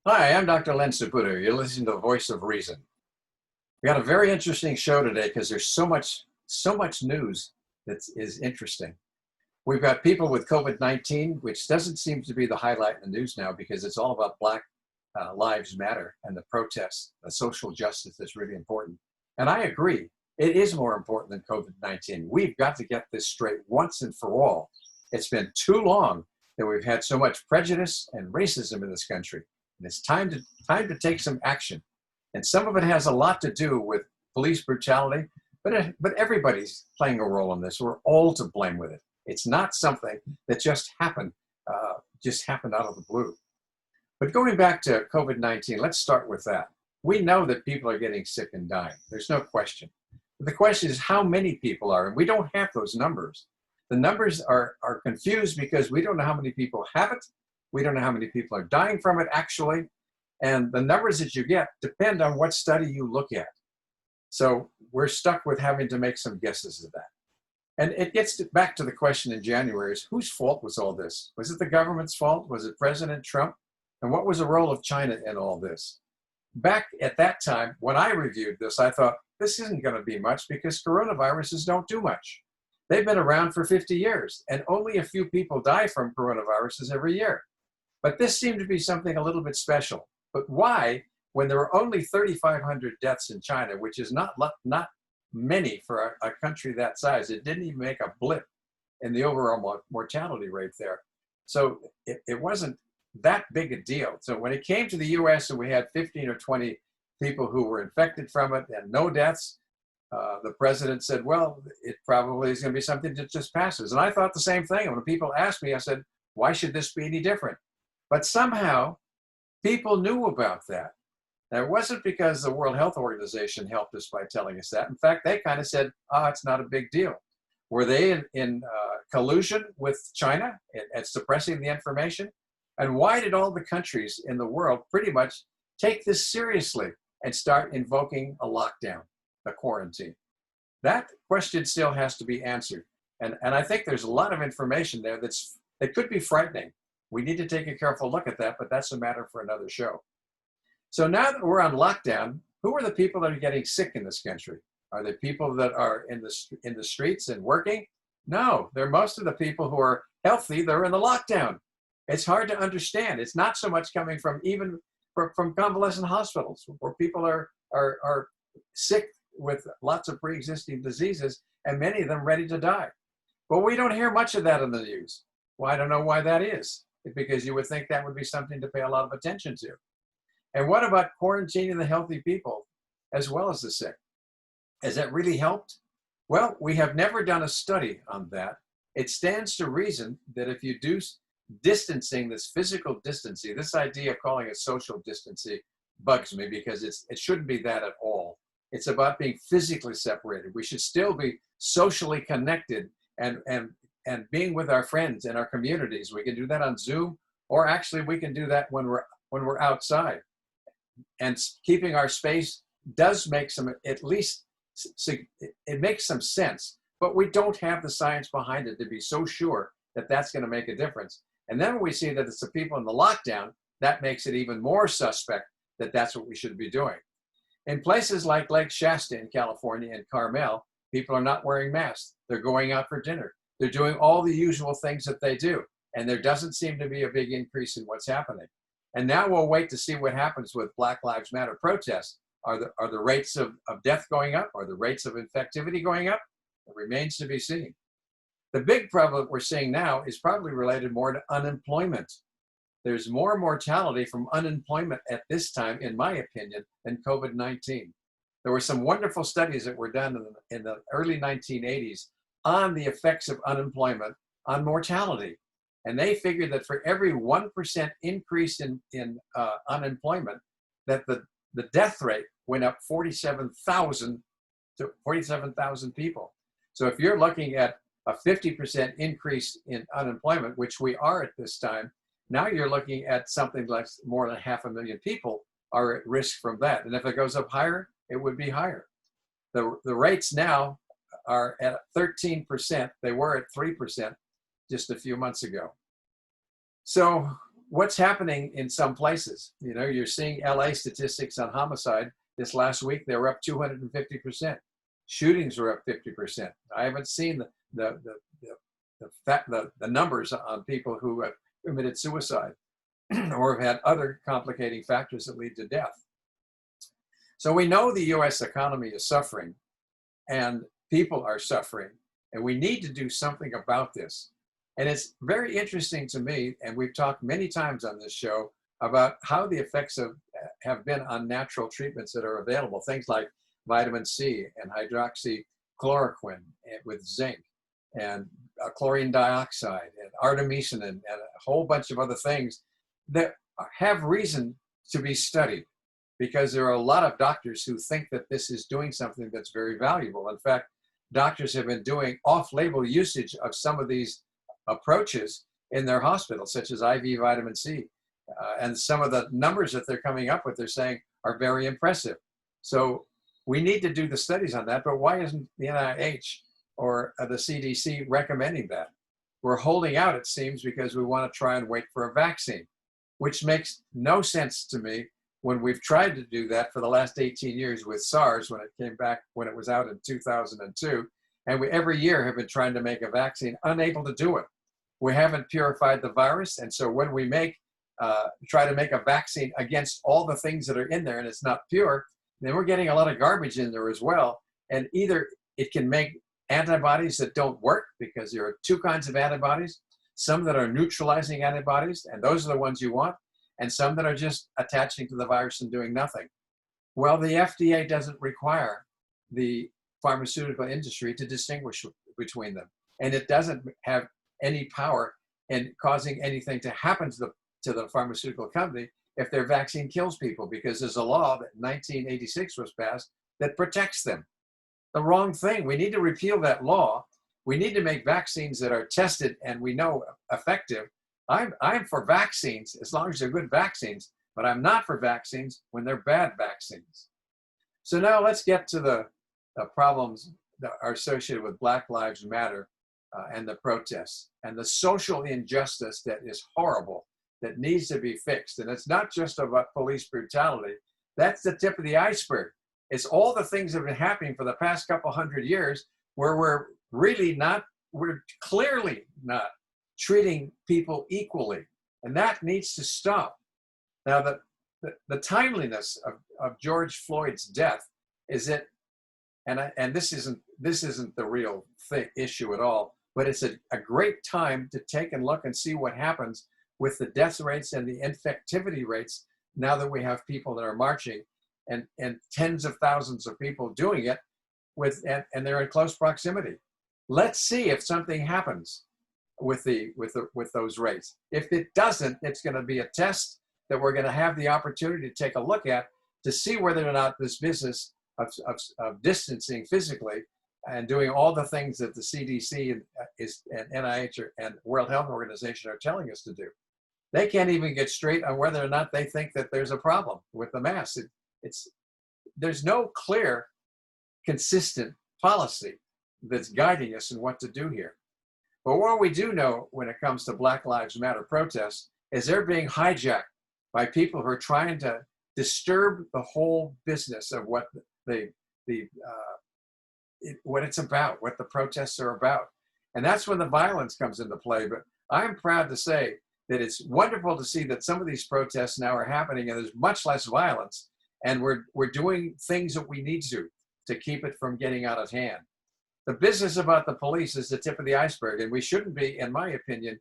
Hi, I'm Dr. Len Saputo. You're listening to the Voice of Reason. We got a very interesting show today because there's so much news that is interesting. We've got people with COVID-19, which doesn't seem to be the highlight in the news now because it's all about Black Lives Matter and the protests, the social justice that's really important. And I agree, it is more important than COVID-19. We've got to get this straight once and for all. It's been too long that we've had so much prejudice and racism in this country. And it's time to take some action. And some of it has a lot to do with police brutality, but everybody's playing a role in this. We're all to blame with it. It's not something that just happened out of the blue. But going back to COVID-19, let's start with that. We know that people are getting sick and dying. There's no question. But the question is how many people are, and we don't have those numbers. The numbers are confused because we don't know how many people have it. We don't know how many people are dying from it actually. And the numbers that you get depend on what study you look at. So we're stuck with having to make some guesses of that. And it gets back to the question in January is whose fault was all this? Was it the government's fault? Was it President Trump? And what was the role of China in all this? Back at that time, when I reviewed this, I thought, this isn't going to be much because coronaviruses don't do much. They've been around for 50 years, and only a few people die from coronaviruses every year. But this seemed to be something a little bit special. But why, when there were only 3,500 deaths in China, which is not many for a country that size, it didn't even make a blip in the overall mortality rate there. So it wasn't that big a deal. So when it came to the US and we had 15 or 20 people who were infected from it and no deaths, the president said, well, it probably is going to be something that just passes. And I thought the same thing. And when people asked me, I said, why should this be any different? But somehow people knew about that. Now, it wasn't because the World Health Organization helped us by telling us that. In fact, they kind of said, oh, it's not a big deal. Were they in collusion with China at suppressing the information? And why did all the countries in the world pretty much take this seriously and start invoking a lockdown, a quarantine? That question still has to be answered. And I think there's a lot of information there that could be frightening. We need to take a careful look at that, but that's a matter for another show. So now that we're on lockdown, who are the people that are getting sick in this country? Are they people that are in the streets and working? No, they're most of the people who are healthy. They're in the lockdown. It's hard to understand. It's not so much coming from even from convalescent hospitals where people are sick with lots of pre-existing diseases and many of them ready to die. But we don't hear much of that in the news. Well, I don't know why that is, because you would think that would be something to pay a lot of attention to. And what about quarantining the healthy people as well as the sick? Has that really helped? Well, we have never done a study on that. It stands to reason that if you do distancing, this physical distancing, this idea of calling it social distancing bugs me because it shouldn't be that at all. It's about being physically separated. We should still be socially connected and being with our friends and our communities. We can do that on Zoom, or actually we can do that when we're outside. And keeping our space does make it makes some sense, but we don't have the science behind it to be so sure that that's going to make a difference. And then when we see that it's the people in the lockdown, that makes it even more suspect that that's what we should be doing. In places like Lake Shasta in California and Carmel, people are not wearing masks. They're going out for dinner. They're doing all the usual things that they do. And there doesn't seem to be a big increase in what's happening. And now we'll wait to see what happens with Black Lives Matter protests. Are the rates of death going up? Are the rates of infectivity going up? It remains to be seen. The big problem we're seeing now is probably related more to unemployment. There's more mortality from unemployment at this time, in my opinion, than COVID-19. There were some wonderful studies that were done in the early 1980s on the effects of unemployment on mortality. And they figured that for every 1% increase in unemployment, that the death rate went up 47,000 to 47,000 people. So if you're looking at a 50% increase in unemployment, which we are at this time, now you're looking at something like more than 500,000 people are at risk from that. And if it goes up higher, it would be higher. The rates now are at 13%. They were at 3% just a few months ago. So what's happening in some places. You know, you're seeing LA statistics on homicide. This last week, they were up 250%. Shootings were up 50%. I haven't seen the numbers on people who have committed suicide or have had other complicating factors that lead to death. So we know the US economy is suffering and people are suffering, and we need to do something about this. And it's very interesting to me, and we've talked many times on this show about how the effects have been on natural treatments that are available, things like vitamin C and hydroxychloroquine with zinc and chlorine dioxide and artemisinin and a whole bunch of other things that have reason to be studied, because there are a lot of doctors who think that this is doing something that's very valuable. In fact, doctors have been doing off-label usage of some of these approaches in their hospitals, such as IV vitamin C. And some of the numbers that they're coming up with, they're saying, are very impressive. So we need to do the studies on that, but why isn't the NIH or the CDC recommending that? We're holding out, it seems, because we want to try and wait for a vaccine, which makes no sense to me when we've tried to do that for the last 18 years with SARS when it came back, when it was out in 2002. And we every year have been trying to make a vaccine, unable to do it. We haven't purified the virus. And so when we try to make a vaccine against all the things that are in there and it's not pure, then we're getting a lot of garbage in there as well. And either it can make antibodies that don't work, because there are two kinds of antibodies, some that are neutralizing antibodies, and those are the ones you want, and some that are just attaching to the virus and doing nothing. Well, the FDA doesn't require the pharmaceutical industry to distinguish between them. And it doesn't have any power in causing anything to happen to the pharmaceutical company if their vaccine kills people, because there's a law that in 1986 was passed that protects them. The wrong thing. We need to repeal that law. We need to make vaccines that are tested and we know effective. I'm for vaccines as long as they're good vaccines, but I'm not for vaccines when they're bad vaccines. So now let's get to the problems that are associated with Black Lives Matter and the protests and the social injustice that is horrible, that needs to be fixed. And it's not just about police brutality. That's the tip of the iceberg. It's all the things that have been happening for the past couple hundred years where we're clearly not treating people equally. And that needs to stop. Now, the timeliness of George Floyd's death is that, and this isn't the real issue at all, but it's a great time to take and look and see what happens with the death rates and the infectivity rates now that we have people that are marching and tens of thousands of people doing it and they're in close proximity. Let's see if something happens with those rates. If it doesn't, it's going to be a test that we're going to have the opportunity to take a look at to see whether or not this business of distancing physically and doing all the things that the CDC and NIH and World Health Organization are telling us to do. They can't even get straight on whether or not they think that there's a problem with the masks. There's no clear, consistent policy that's guiding us in what to do here. But what we do know when it comes to Black Lives Matter protests is they're being hijacked by people who are trying to disturb the whole business of what what it's about, what the protests are about. And that's when the violence comes into play. But I'm proud to say that it's wonderful to see that some of these protests now are happening and there's much less violence. And we're doing things that we need to keep it from getting out of hand. The business about the police is the tip of the iceberg. And we shouldn't be, in my opinion,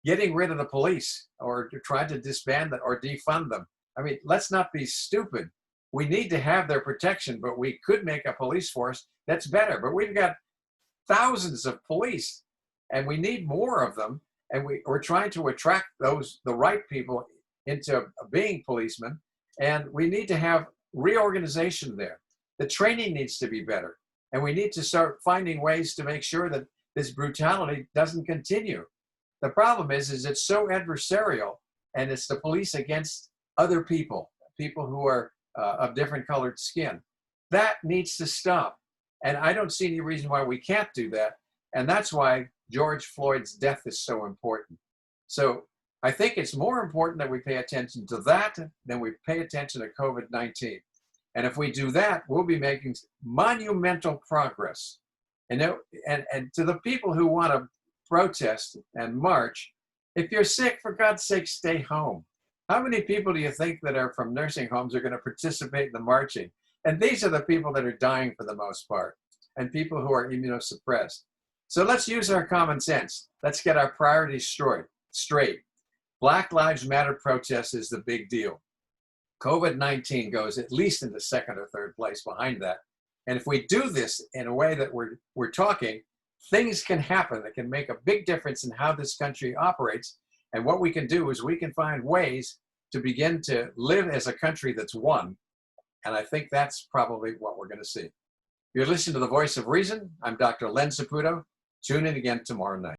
getting rid of the police or trying to disband them or defund them. I mean, let's not be stupid. We need to have their protection, but we could make a police force that's better. But we've got thousands of police and we need more of them. And we're trying to attract the right people into being policemen. And we need to have reorganization there. The training needs to be better. And we need to start finding ways to make sure that this brutality doesn't continue. The problem is it's so adversarial, and it's the police against other people who are of different colored skin. That needs to stop. And I don't see any reason why we can't do that. And that's why George Floyd's death is so important. So I think it's more important that we pay attention to that than we pay attention to COVID-19. And if we do that, we'll be making monumental progress. And to the people who want to protest and march, if you're sick, for God's sake, stay home. How many people do you think that are from nursing homes are going to participate in the marching? And these are the people that are dying for the most part, and people who are immunosuppressed. So let's use our common sense. Let's get our priorities straight. Black Lives Matter protest is the big deal. COVID-19 goes at least into second or third place behind that. And if we do this in a way that we're talking, things can happen that can make a big difference in how this country operates. And what we can do is we can find ways to begin to live as a country that's one. And I think that's probably what we're going to see. You're listening to The Voice of Reason. I'm Dr. Len Saputo. Tune in again tomorrow night.